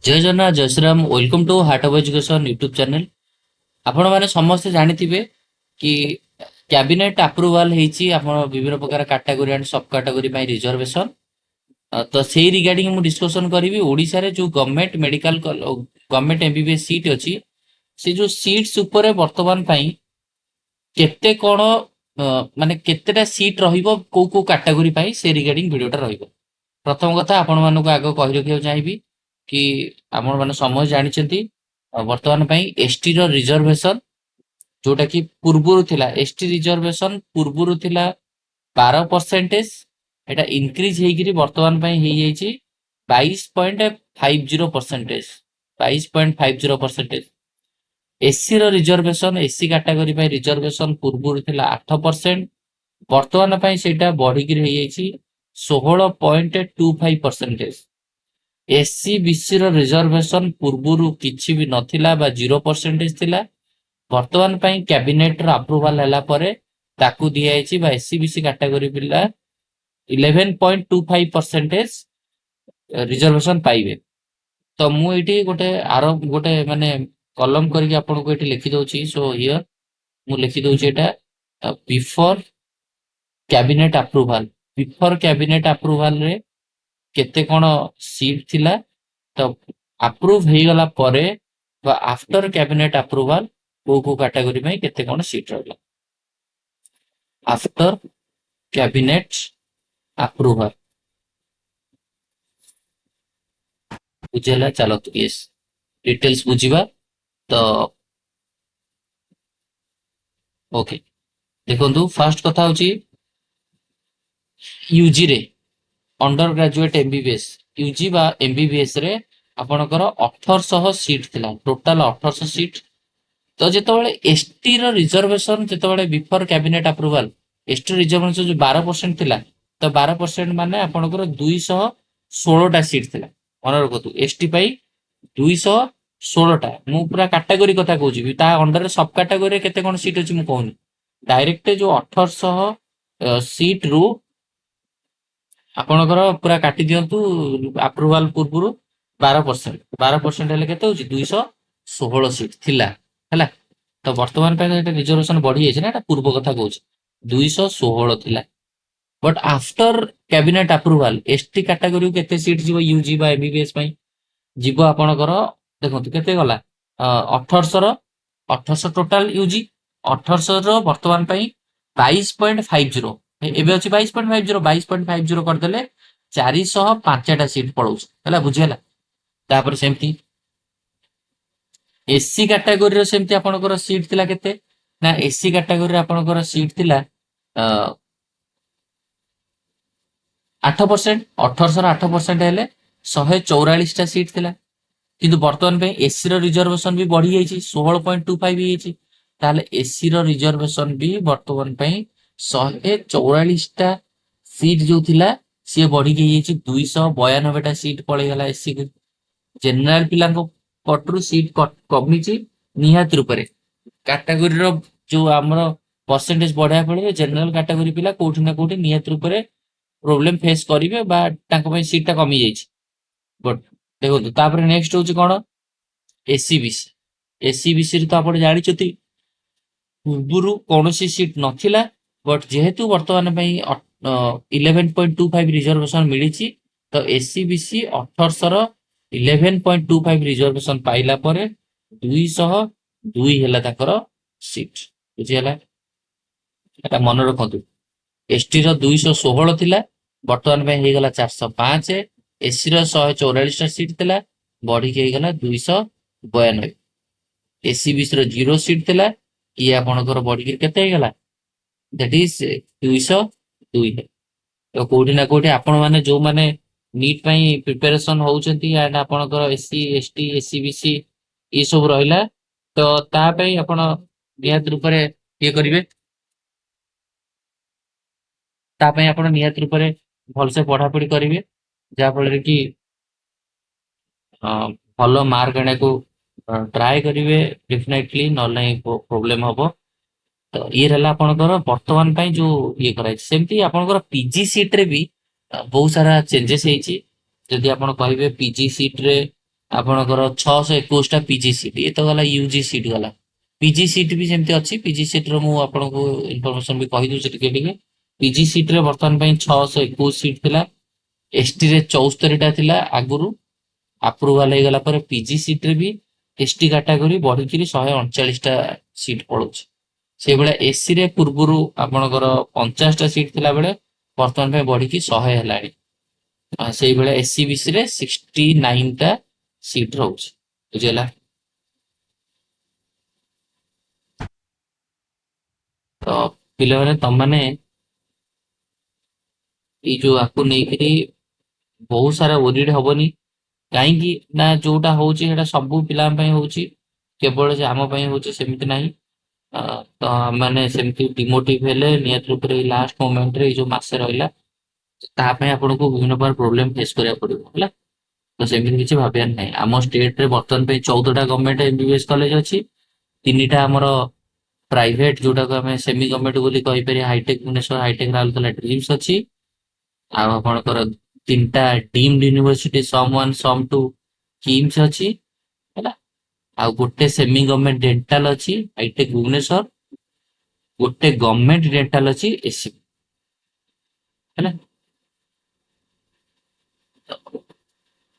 जय जगन्नाथ जय Shri Ram welcome to heart of education YouTube channel. आपण मैंने समस्ते जानिथिबे कि कैबिनेट अप्रूवल हेची आपण विभिन्न प्रकार कैटेगरी एंड सब कैटेगरी बाय रिजर्वेशन। तो सेही रिगार्डिंग मु डिस्कशन करिवि ओडिसा रे जो government medical government MBBS seat अछि से जो सीट्स ऊपर वर्तमान पई केते कोन माने केतेटा सीट रहिबो को को कैटेगरी पई से रिगार्डिंग वीडियोटा रहिबो। प्रथम कथा आपण मानक आग कहि रखियो चाहिबी कि आपण माने समय जानिचंती वर्तमान पई एसटी रो रिजर्वेशन जोटा कि पूर्वरु थिला एसटी रिजर्वेशन पूर्वरु थिला 12% एटा इंक्रीज हेगिरी वर्तमान पई हे जाईची 22.50% 22.50%। एससी रो रिजर्वेशन एससी कैटेगरी पई रिजर्वेशन पूर्वरु थिला 8%, वर्तमान पई सेटा बढ़ी गिरी हे जाईची 16.25%। एससी बीसी रो रिजर्वेशन पूर्वरु किछि भी नथिला बा 0% थिला, वर्तमान पई कैबिनेट रो अप्रूवल हैला परे ताकू दिया जाईची बा एससी बीसी कैटेगरी पिला 11.25% रिजर्वेशन पाइबे। तो मु एठी गोटे आरो गोटे माने कलम करके आपन को एठी लिखि दउची। सो हियर मु लिखि दउची एटा before cabinet approval. Before cabinet approval रे केते कोन सीट थिला, तो अप्रूव हे गला परे बा आफ्टर कैबिनेट अप्रूवल को कैटेगरी में केते कोन सीट रहला। आफ्टर कैबिनेट अप्रूवल बुझेला। चलो तो यस डिटेल्स बुझिबा। तो ओके देखंतु फर्स्ट कथा होची यूजी रे अंडर ग्रेजुएट एमबीबीएस यूजी बा एमबीबीएस रे आपणकर 1800 सीट थिला, टोटल 1800 सीट। तो जेतबेले एसटी रो रिजर्वेशन जेतबेले before cabinet approval ST reservation जो 12% थिला, तो 12% माने आपणकर 216 टा सीट थिला। मन रखतु एसटी पई 216 टा। मु पूरा कैटेगरी कथा कहूची ता अंडर सब कैटेगरी केते कोन सीट अछि मु कहूनी। डायरेक्ट जो 1800 सीट रु आपणकर पूरा काटी दियंतु अप्रूवल पूर्वरु 12% हेले केते होची 216 सीट थिला हैला। तो वर्तमान पे एटा रिजर्वेशन बढ़ी जायछि ना, एटा पूर्व कथा कहूची 216 थिला। But after cabinet approval ST category केते सीट जीवो यूजी बा एमबीबीएस पई जीवो आपणकर देखंतु केते गला 1800 रो 1800 टोटल यूजी 1800 रो वर्तमान पई 22.50 एबे अछि 22.50 22.50 कर देले 405 टा सीट पळौछ हैला बुझियला। तापर सेमती एससी कैटेगरी रो सेमती आपणकर सीट थिला केते ना, एससी कैटेगरी रे आपणकर सीट थिला 8%। 1800 रो 8% हेले 144 टा सीट थिला। किंतु वर्तमान पे एससी रो रिजर्वेशन भी बढ़ी जाइछि 16.25 ही जाइछि। ताले एससी रो रिजर्वेशन भी वर्तमान पे 144 टा सीट जो थिला सी बढ़ी गई जाइछि 292 टा सीट पळे गला एससी को। जनरल पिलांक पटरु सीट कमिछि निहात रूपरे। कैटेगरी रो जो हमरो परसेंटेज बढ़िया पळे जनरल कैटेगरी पिला कोठी ना कोठी निहात रूपरे प्रॉब्लम फेस करिवे बा तांको पे सीट ता कमी जाइछि। बट देखो तापर नेक्स्ट होची कोन एससीबीसी। एससीबीसी रे तो आपण जानिचथि पूर्वरु कौनसी सीट नथिला, बट जेहेतु वर्तमान पई 11.25 रिजर्वेशन मिलिछि तो एससीबीसी 1800 रो 11.25 रिजर्वेशन पाइला परे 202 हैला ताकर सीट बुझियला। एटा मन रखंतु एसटी रो 216 थिला, वर्तमान में हे गला 405। एससी रो 144 टा सीट थिला बढ़ी के गला 292। एससीबीसी रो 0 सीट थिला ये आपनकर बढ़ी के केते हे गला दैट इज 202 है। तो कोठी ना कोठी आपण माने जो माने नीट पई प्रिपरेशन होउचंती एंड आपनकर एससी एसटी एससीबीसी ई सब रहिला, तो ता पई आपण नियत रूप रे ये करिवे। ता पई आपण नियत रूप रे भल से पढ़ा पढ़ी करिवे जा फल रे कि भलो मार्क आने को ट्राए करिवे डेफिनेटली नले प्रॉब्लम हबो। तो ये रहला आपनकर वर्तमान पई जो ये कराइ सेमती आपनकर पीजी सीट रे भी बहुत सारा चेंजेस हेछि। जदि आपण कहिबे पीजी सीट रे ଆପଣଙ୍କର 621ଟା ପିଜି ସିଟ୍, ଇଏ ତ ଗଲା ୟୁଜି ସିଟ୍ ଗଲା। ପିଜି ସିଟ୍ ବି ସେମିତି ଅଛି। ପିଜି ସିଟ୍ର ମୁଁ ଆପଣଙ୍କୁ ଇନଫର୍ମେସନ ବି କହିଦଉଛି ଟିକେ ଟିକେ। ପିଜି ସିଟ୍ରେ ବର୍ତ୍ତମାନ ପାଇଁ 621 ସିଟ୍ ଥିଲା। ଏସଟିରେ 74ଟା ଥିଲା ଆଗରୁ, ଆପ୍ରୁଭାଲ ହେଇଗଲା ପରେ ପିଜି ସିଟ୍ରେ ବି ଏସଟି କାଟାଗୋରୀ ବଢିକିରି 139ଟା ସିଟ୍ ପଳଉଛି। ସେଇଭଳିଆ ଏସିରେ ପୂର୍ବରୁ ଆପଣଙ୍କର 50ଟା ସିଟ୍ ଥିଲା ବେଳେ ବର୍ତ୍ତମାନ ପାଇଁ ବଢିକି 100 ହେଲାଣି। ସେଇଭଳିଆ ଏସି ବିସିରେ 69ଟା ସିଟ୍ ରହୁଛି, ବୁଝିହେଲା। ତ ପିଲାମାନେ ତମମାନେ ଏଇ ଯୋଉ ଆକୁ ନେଇକିରି ବହୁତ ସାରା ଓରିଡ୍ ହବନି। କାହିଁକି ନା ଯୋଉଟା ହଉଛି ସେଇଟା ସବୁ ପିଲାଙ୍କ ପାଇଁ ହଉଛି, କେବଳ ଯେ ଆମ ପାଇଁ ହଉଛି ସେମିତି ନାହିଁ। ତ ମାନେ ସେମିତି ଡିମୋଟିଭ ହେଲେ ନିହାତି ରୂପରେ ଏଇ ଲାଷ୍ଟ ମୋମେଣ୍ଟରେ ଏଇ ଯୋଉ ମାସେ ରହିଲା ତା ପାଇଁ ଆପଣଙ୍କୁ ବିଭିନ୍ନ ପ୍ରକାର ପ୍ରୋବ୍ଲେମ ଫେସ୍ କରିବାକୁ ପଡିବ ହେଲା। ତ ସେମିତି କିଛି ଭାବିବାର ନାହିଁ। ଆମ ଷ୍ଟେଟରେ ବର୍ତ୍ତମାନ ପାଇଁ 14ଟା ଗଭର୍ଣ୍ଣମେଣ୍ଟ ଏମବିବିଏସ୍ କଲେଜ ଅଛି, 3ଟା ଆମର ପ୍ରାଇଭେଟ ଯୋଉଟାକୁ ଆମେ ସେମି ଗଭର୍ଣ୍ଣମେଣ୍ଟ ବୋଲି କହିପାରିବା, ହାଇଟେକ୍ ଭୁବନେଶ୍ୱର, ହାଇଟେକ୍ ରାଉରକେଲା, ଡ୍ରିମ୍ସ ଅଛି। ଆଉ ଆପଣଙ୍କର 3ଟା deemed university, SUM one SUM two KIMS ଅଛି ହେଲା। ଆଉ ଗୋଟେ ସେମି ଗଭର୍ଣ୍ଣମେଣ୍ଟ ଡେଣ୍ଟାଲ ଅଛି ହାଇଟେକ୍ ଭୁବନେଶ୍ୱର, ଗୋଟେ ଗଭର୍ଣ୍ଣମେଣ୍ଟ ଡେଣ୍ଟାଲ ଅଛି ଏସି ହେଲା।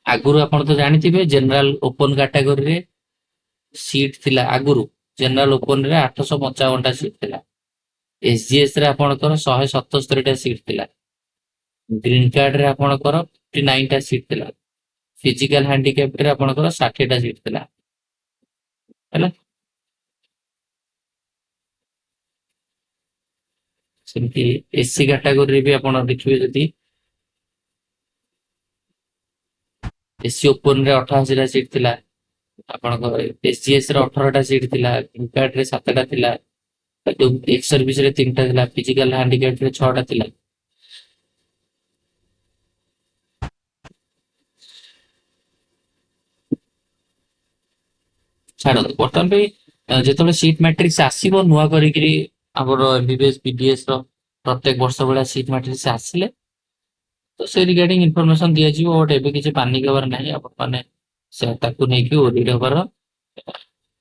ଆଗରୁ ଆପଣ ତ ଜାଣିଥିବେ ଜେନେରାଲ ଓପନ କାଟାଗୋରୀରେ ସିଟ୍ ଥିଲା ଆଗରୁ, ଜେନେରାଲ ଓପନରେ 855ଟା ସିଟ୍ ଥିଲା। ଏସଜିଏସ ରେ ଆପଣଙ୍କର 177ଟା ସିଟ୍ ଥିଲା। ଗ୍ରୀନ କାର୍ଡ ରେ ଆପଣଙ୍କର 59ଟା ସିଟ୍ ଥିଲା। ଫିଜିକାଲ ହ୍ୟାଣ୍ଡିକ୍ୟାପ୍ଟ ରେ ଆପଣଙ୍କର 60ଟା ସିଟ୍ ଥିଲା ହେଲା। ସେମିତି ଏସି କାଟାଗୋରୀରେ ବି ଆପଣ ଦେଖିବେ ଯଦି ଏସି ଓପନ ରେ 88ଟା ସିଟ୍ ଥିଲା। ଆପଣଙ୍କ ଏସଜିଏସ ରେ 18ଟା ସିଟ୍ ଥିଲା, ଗ୍ରୀନ କାର୍ଡ ରେ 7ଟା ଥିଲା, ଏକ୍ସ ସର୍ଭିସ ରେ 3ଟା ଥିଲା, ଫିଜିକାଲ ହ୍ୟାଣ୍ଡିକ୍ୟାପ୍ଟ ରେ 6ଟା ଥିଲା। ଛାଡନ୍ତୁ ବର୍ତ୍ତମାନ ପାଇଁ ଯେତେବେଳେ ସିଟ୍ ମ୍ୟାଟ୍ରିକ୍ସ ଆସିବ ନୂଆ କରିକିରି ଆମର ଏମବିବିଏସ୍ ବିଡିଏସ୍ ର ପ୍ରତ୍ୟେକ ବର୍ଷ ଭଳିଆ ସିଟ୍ ମ୍ୟାଟ୍ରିକ୍ସ ଆସିଲେ ତ ସେ ରିଗାର୍ଡିଂ ଇନଫର୍ମେସନ ଦିଆଯିବ। ବଟ୍ ଏବେ କିଛି ପାନିକ ହବାର ନାହିଁ। ଆପଣ ମାନେ ତାକୁ ନେଇକି ଓରିଡ୍ ହବାର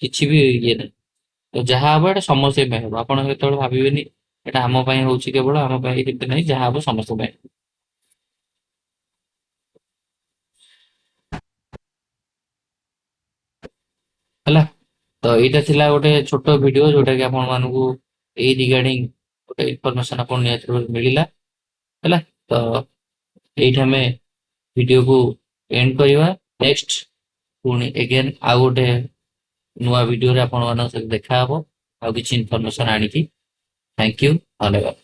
କିଛି ବି ଇଏ ନାହିଁ। ତ ଯାହା ହବ ଏଇଟା ସମସ୍ତଙ୍କ ପାଇଁ ହବ। ଆପଣ କେତେବେଳେ ଭାବିବେନି ଏଇଟା ଆମ ପାଇଁ ହଉଛି କେବଳ, ଆମ ପାଇଁ କେମିତି ନାହିଁ, ଯାହା ହବ ସମସ୍ତଙ୍କ ପାଇଁ। ହେଲା। ତ ଏଇଟା ଥିଲା ଗୋଟେ ଛୋଟ ଭିଡିଓ ଯୋଉଟା କି ଆପଣ ମାନଙ୍କୁ ଏଇ ରିଗାର୍ଡିଂ ଗୋଟେ ଇନଫର୍ମେସନ ଆପଣ ନିହାତି ଭାବରେ ମିଳିଲା ହେଲା। ତ ଏଇଠି ଆମେ ଭିଡିଓକୁ ଏଣ୍ଡ କରିବା। ନେକ୍ସଟ ପୁଣି ଏଗେନ ଆଉ ଗୋଟେ ନୂଆ ଭିଡିଓରେ ଆପଣମାନଙ୍କ ସହିତ ଦେଖାହବ ଆଉ କିଛି ଇନଫର୍ମେସନ ଆଣିକି। ଥ୍ୟାଙ୍କ ୟୁ, ଧନ୍ୟବାଦ।